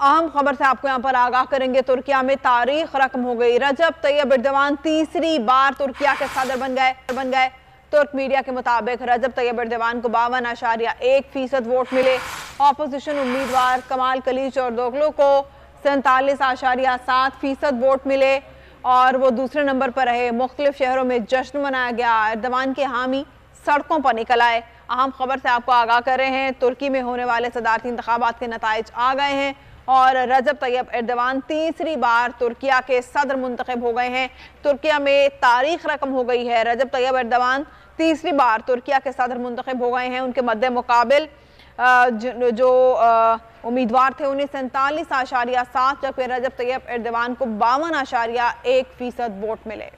अहम खबर से आपको यहाँ पर आगाह करेंगे। तुर्किया में तारीख रकम हो गई। रजब तैयब एर्दोगान तीसरी बार तुर्किया के सदर बन गए। तुर्क मीडिया के मुताबिक रजब तैयब एर्दोगान को 52.1% वोट मिले। ऑपोजिशन उम्मीदवार कमाल कलीच और दोगलो को 47.7% वोट मिले और वो दूसरे नंबर पर रहे। मुख्तलिफ शहरों में जश्न मनाया गया। एर्दोगान के हामी सड़कों पर निकल आए। अहम खबर से आपको आगाह कर रहे हैं, तुर्की में होने वाले सदारती इंतखाबात के नताइज आ गए हैं और रजब तैयब एर्दोगान तीसरी बार तुर्किया के सदर मुंतखब हो गए हैं। तुर्किया में तारीख रकम हो गई है। रजब तैयब एर्दोगान तीसरी बार तुर्किया के सदर मुंतखब हो गए हैं। उनके मद्दे मुकाबिल जो उम्मीदवार थे उन्हें 47.7, जबकि रजब तैयब एर्दोगान को 52.1% वोट मिले।